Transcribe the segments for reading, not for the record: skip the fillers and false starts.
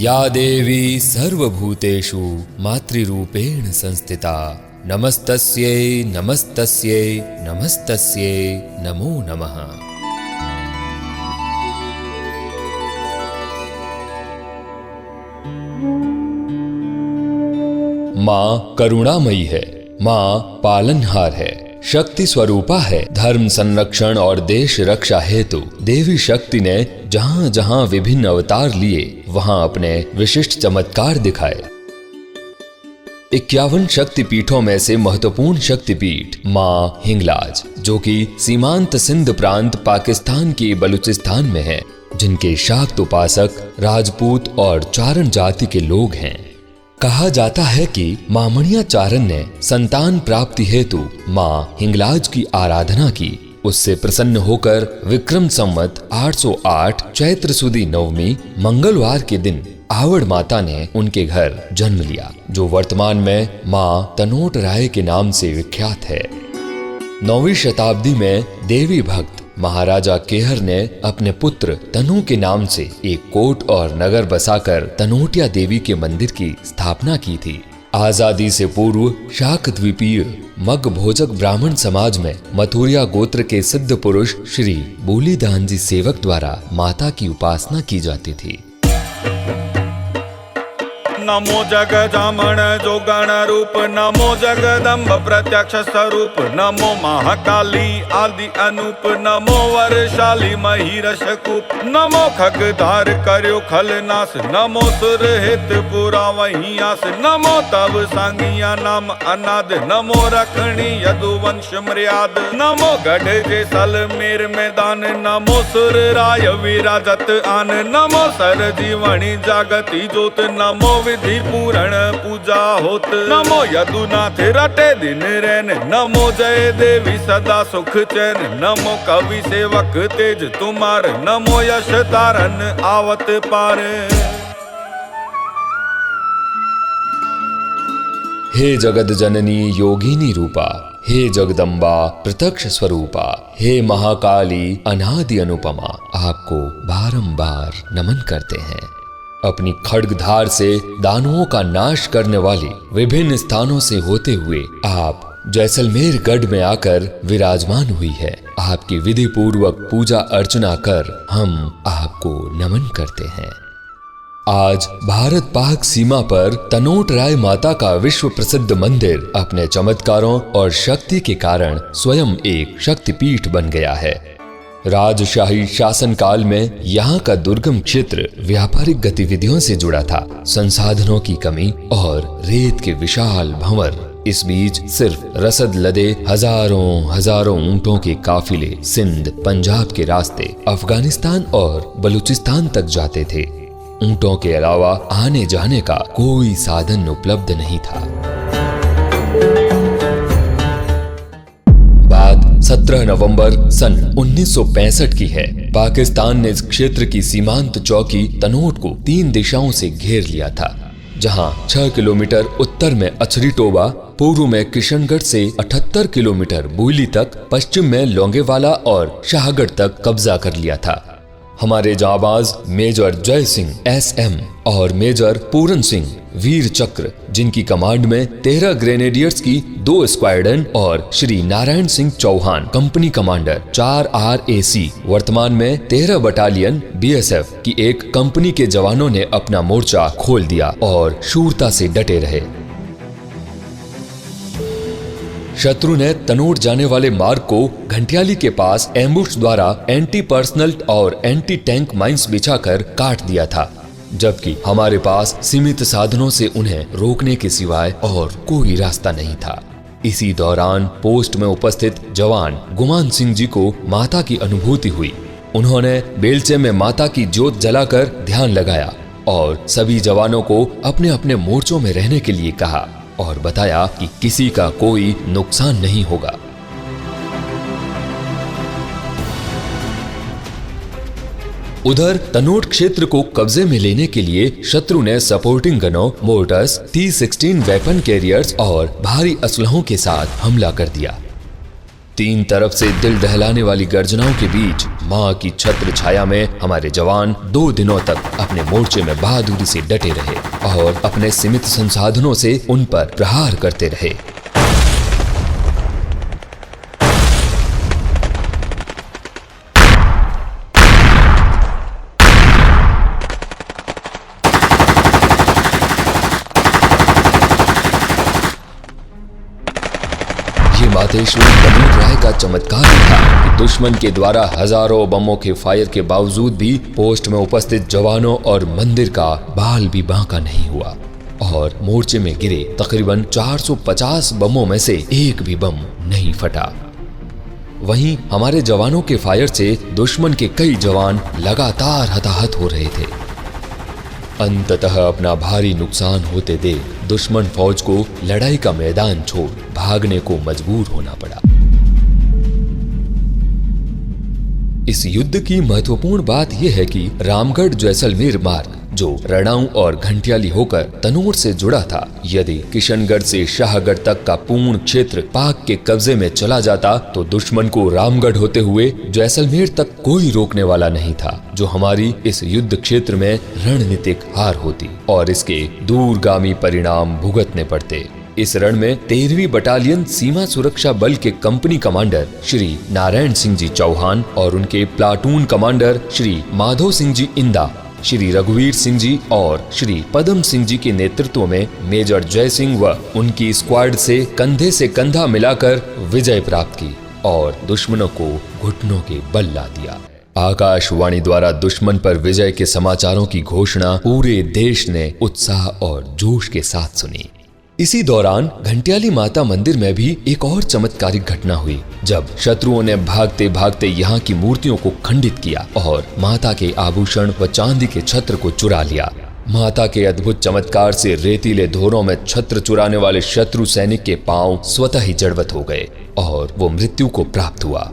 या देवी सर्वभूतेषु मातृरूपेण संस्थिता नमस्तस्यै नमस्तस्यै नमस्तस्यै नमो नमः। माँ करुणामयी है, माँ पालनहार है, शक्ति स्वरूपा है। धर्म संरक्षण और देश रक्षा हेतु देवी शक्ति ने जहाँ जहाँ विभिन्न अवतार लिए वहाँ अपने विशिष्ट चमत्कार दिखाए। 51 शक्तिपीठों में से महत्वपूर्ण शक्तिपीठ माँ हिंगलाज, जो कि सीमांत सिंध प्रांत पाकिस्तान के बलूचिस्तान में है, जिनके शाक्त उपासक राजपूत और चारण जाति के लोग हैं। कहा जाता है कि मामणिया चारण ने संतान प्राप्ति हेतु माँ हिंगलाज की आराधना की। उससे प्रसन्न होकर विक्रम संवत 808 चैत्र सुदी नवमी मंगलवार के दिन आवड़ माता ने उनके घर जन्म लिया, जो वर्तमान में माँ तनोट राय के नाम से विख्यात है। 9वीं शताब्दी में देवी भक्त महाराजा केहर ने अपने पुत्र तनु के नाम से एक कोट और नगर बसाकर तनोटिया देवी के मंदिर की स्थापना की थी। आजादी से पूर्व शाक द्वीपीय मग भोजक ब्राह्मण समाज में मथुरिया गोत्र के सिद्ध पुरुष श्री बोलीदान जी सेवक द्वारा माता की उपासना की जाती थी। नमो जगजामण जोगण रूप, नमो जगदम्ब प्रत्यक्ष स्वरूप, नमो महाकाली आदि अनूप, नमो वरशाली महिरश कूप, नमो खगधार कर्यो खलनाश, नमो सुर हित पुरा वही आस, नमो तब सांगिया नाम अनाद, नमो रखणी यदुवंश मर्याद, नमो गढ़ जे सल मेर मैदान, नमो सुर राय विराजत आन, नमो सर जीवणी जागती जोत, नमो विधि पूरण पूजा होत, नमो यदुनाथ रटे दिन रैन, नमो जय देवी सदा सुख चैन, नमो कवि सेवक तेज तुम्हार, नमो यश तारन आवत पार। हे जगद जननी योगिनी रूपा, हे जगदम्बा प्रत्यक्ष स्वरूपा, हे महाकाली अनादि अनुपमा, आपको बारंबार नमन करते हैं। अपनी खड्गधार से दानवों का नाश करने वाली विभिन्न स्थानों से होते हुए आप जैसलमेर गढ़ में आकर विराजमान हुई है। आपकी विधि पूर्वक पूजा अर्चना कर हम आपको नमन करते हैं। आज भारत पाक सीमा पर तनोट राय माता का विश्व प्रसिद्ध मंदिर अपने चमत्कारों और शक्ति के कारण स्वयं एक शक्तिपीठ बन गया है। राजशाही शासन काल में यहाँ का दुर्गम क्षेत्र व्यापारिक गतिविधियों से जुड़ा था। संसाधनों की कमी और रेत के विशाल भंवर, इस बीच सिर्फ रसद लदे हजारों ऊंटों के काफिले सिंध पंजाब के रास्ते अफगानिस्तान और बलूचिस्तान तक जाते थे। ऊंटों के अलावा आने जाने का कोई साधन उपलब्ध नहीं था। 17 नवंबर सन 1965 की है। पाकिस्तान ने इस क्षेत्र की सीमांत चौकी तनोट को 3 दिशाओं से घेर लिया था, जहां 6 किलोमीटर उत्तर में अछरी टोबा, पूर्व में किशनगढ़ से 78 किलोमीटर बुइली तक, पश्चिम में लोंगेवाला और शाहगढ़ तक कब्जा कर लिया था। हमारे जाबाज मेजर जय सिंह SM और मेजर पूरन सिंह वीर चक्र, जिनकी कमांड में 13 ग्रेनेडियर्स की 2 स्क्वाड्रन और Shri Narayan Singh Chauhan company commander 4 RAC वर्तमान में 13 बटालियन BSF की एक कंपनी के जवानों ने अपना मोर्चा खोल दिया और शूरता से डटे रहे। शत्रु ने तनोट जाने वाले मार्ग को घंटियाली के पास एम्बुश द्वारा एंटी पर्सनल और एंटी टैंक माइंस बिछाकर काट दिया था, जबकि हमारे पास सीमित साधनों से उन्हें रोकने के सिवाय और कोई रास्ता नहीं था। इसी दौरान पोस्ट में उपस्थित जवान गुमान सिंह जी को माता की अनुभूति हुई। उन्होंने बेलचे में माता की जोत जलाकर ध्यान लगाया और सभी जवानों को अपने अपने मोर्चों में रहने के लिए कहा और बताया कि किसी का कोई नुकसान नहीं होगा। उधर तनोट क्षेत्र को कब्जे में लेने के लिए शत्रु ने supporting गनों, motors, T-16 weapon carriers और भारी असलहों के साथ हमला कर दिया। 3 तरफ से दिल दहलाने वाली गर्जनाओं के बीच माँ की छत्र छाया में हमारे जवान 2 दिनों तक अपने मोर्चे में बहादुरी से डटे रहे और अपने सीमित संसाधनों से उन पर प्रहार करते रहे। मातेश्वरी तनोट राय का चमत्कार था कि दुश्मन के द्वारा हजारों बमों के फायर के बावजूद भी पोस्ट में उपस्थित जवानों और मंदिर का बाल भी बांका नहीं हुआ और मोर्चे में गिरे तकरीबन 450 बमों में से एक भी बम नहीं फटा। वहीं हमारे जवानों के फायर से दुश्मन के कई जवान लगातार हताहत हो रहे थे। अंततः अपना भारी नुकसान होते देख दुश्मन फौज को लड़ाई का मैदान छोड़ भागने को मजबूर होना पड़ा। इस युद्ध की महत्वपूर्ण बात यह है कि रामगढ़ जैसलमेर मार्ग जो रणाऊ और घंटियाली होकर तनोट से जुड़ा था, यदि किशनगढ़ से शाहगढ़ तक का पूर्ण क्षेत्र पाक के कब्जे में चला जाता तो दुश्मन को रामगढ़ होते हुए जैसलमेर तक कोई रोकने वाला नहीं था, जो हमारी इस युद्ध क्षेत्र में रणनीतिक हार होती और इसके दूरगामी परिणाम भुगतने पड़ते। इस रण में 13वीं बटालियन सीमा सुरक्षा बल के कंपनी कमांडर श्री नारायण सिंह जी चौहान और उनके प्लाटून कमांडर श्री माधो सिंह जी इंदा, श्री रघुवीर सिंह जी और श्री पदम सिंह जी के नेतृत्व में मेजर जय सिंह व उनकी स्क्वाड से कंधा मिलाकर विजय प्राप्त की और दुश्मनों को घुटनों के बल ला दिया। आकाशवाणी द्वारा दुश्मन पर विजय के समाचारों की घोषणा पूरे देश ने उत्साह और जोश के साथ सुनी। इसी दौरान घंटियाली माता मंदिर में भी एक और चमत्कारिक घटना हुई, जब शत्रुओं ने भागते भागते यहाँ की मूर्तियों को खंडित किया और माता के आभूषण व चांदी के छत्र को चुरा लिया। माता के अद्भुत चमत्कार से रेतीले धोरों में छत्र चुराने वाले शत्रु सैनिक के पांव स्वतः ही जड़वत हो गए और वो मृत्यु को प्राप्त हुआ।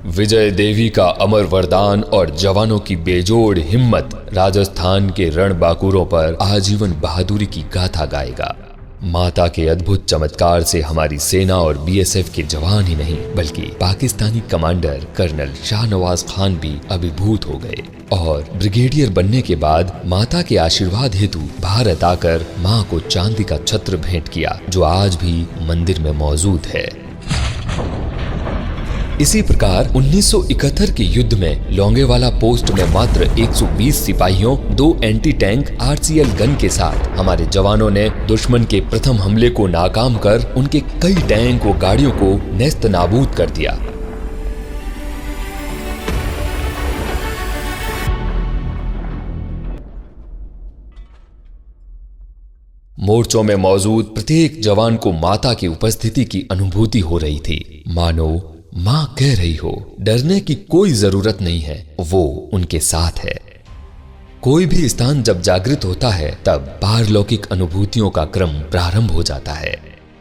विजय देवी का अमर वरदान और जवानों की बेजोड़ हिम्मत राजस्थान के रणबांकुरों पर आजीवन बहादुरी की गाथा गाएगा। माता के अद्भुत चमत्कार से हमारी सेना और बीएसएफ के जवान ही नहीं बल्कि पाकिस्तानी कमांडर कर्नल शाहनवाज खान भी अभिभूत हो गए और ब्रिगेडियर बनने के बाद माता के आशीर्वाद हेतु भारत आकर मां को चांदी का छत्र भेंट किया, जो आज भी मंदिर में मौजूद है। इसी प्रकार 1971 के युद्ध में लोंगेवाला पोस्ट में मात्र 120 सिपाहियों, 2 एंटी टैंक आरसीएल गन के साथ हमारे जवानों ने दुश्मन के प्रथम हमले को नाकाम कर उनके कई टैंक व गाड़ियों को नेस्त नाबूद कर दिया। मोर्चों में मौजूद प्रत्येक जवान को माता की उपस्थिति की अनुभूति हो रही थी। मानो मां कह रही हो, डरने की कोई जरूरत नहीं है, वो उनके साथ है। कोई भी स्थान जब जागृत होता है तब पारलौकिक अनुभूतियों का क्रम प्रारंभ हो जाता है।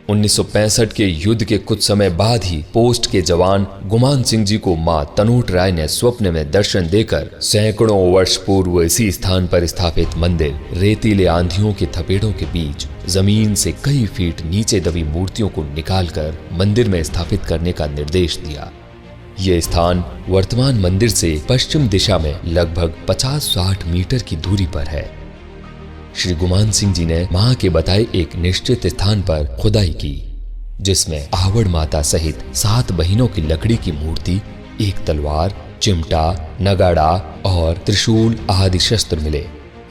1965 के युद्ध के कुछ समय बाद ही पोस्ट के जवान गुमान सिंह जी को मां तनोट राय ने स्वप्न में दर्शन देकर सैकड़ों वर्ष पूर्व इसी स्थान पर स्थापित मंदिर रेतीले आंधियों के थपेड़ों के बीच जमीन से कई फीट नीचे दबी मूर्तियों को निकालकर मंदिर में स्थापित करने का निर्देश दिया। ये स्थान वर्तमान मंदिर से पश्चिम दिशा में लगभग 50-60 मीटर की दूरी पर है। श्री गुमान सिंह जी ने मां के बताए एक निश्चित स्थान पर खुदाई की, जिसमें आवड़ माता सहित 7 बहिनों की लकड़ी की मूर्ति, एक तलवार, चिमटा, नगाड़ा और त्रिशूल आदि शस्त्र मिले।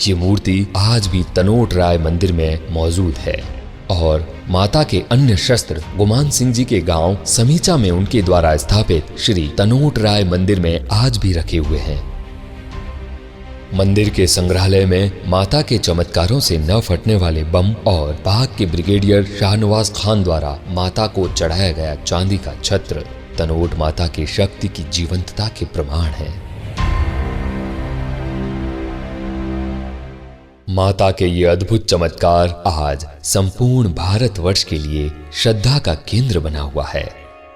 ये मूर्ति आज भी तनोट राय मंदिर में मौजूद है और माता के अन्य शस्त्र गुमान सिंह जी के गांव समीचा में उनके द्वारा स्थापित श्री तनोट राय मंदिर में आज भी रखे हुए हैं। मंदिर के संग्रहालय में माता के चमत्कारों से न फटने वाले बम और पाक के ब्रिगेडियर शाहनवाज खान द्वारा माता को चढ़ाया गया चांदी का छत्र तनोट माता की शक्ति की जीवंतता के प्रमाण है। माता के ये अद्भुत चमत्कार आज संपूर्ण भारतवर्ष के लिए श्रद्धा का केंद्र बना हुआ है।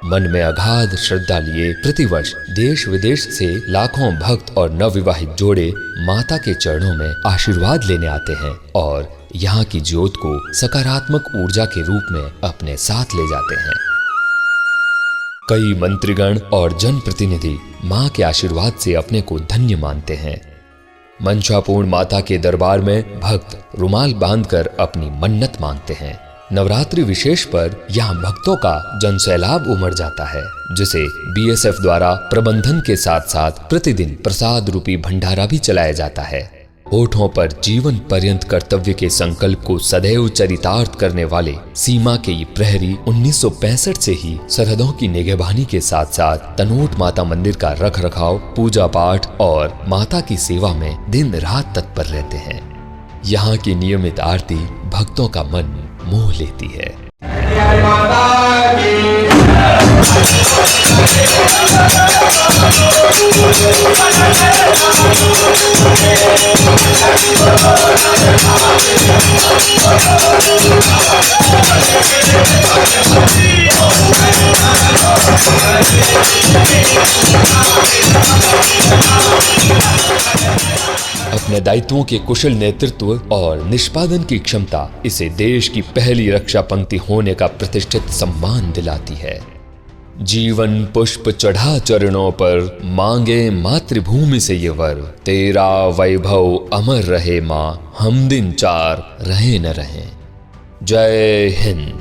मन में अगाध श्रद्धा लिए प्रतिवर्ष देश विदेश से लाखों भक्त और नवविवाहित जोड़े माता के चरणों में आशीर्वाद लेने आते हैं और यहाँ की ज्योत को सकारात्मक ऊर्जा के रूप में अपने साथ ले जाते हैं। कई मंत्रीगण और जनप्रतिनिधि मां के आशीर्वाद से अपने को धन्य मानते हैं। मंशापूर्ण माता के दरबार में भक्त रुमाल बांधकर अपनी मन्नत मांगते हैं। नवरात्रि विशेष पर यहाँ भक्तों का जनसैलाब उमड़ जाता है, जिसे बीएसएफ द्वारा प्रबंधन के साथ साथ प्रतिदिन प्रसाद रूपी भंडारा भी चलाया जाता है। होठों पर जीवन पर्यंत कर्तव्य के संकल्प को सदैव चरितार्थ करने वाले सीमा के ये प्रहरी 1965 से ही सरहदों की निगहबानी के साथ साथ तनोट माता मंदिर का रख रखाव, पूजा पाठ और माता की सेवा में दिन रात तत्पर रहते हैं। यहाँ की नियमित आरती भक्तों का मन मोह लेती है। अपने दायित्वों के कुशल नेतृत्व और निष्पादन की क्षमता इसे देश की पहली रक्षा पंक्ति होने का प्रतिष्ठित सम्मान दिलाती है। जीवन पुष्प चढ़ा चरणों पर, मांगे मातृभूमि से ये वर, तेरा वैभव अमर रहे मां, हम दिन चार रहे न रहे। जय हिंद।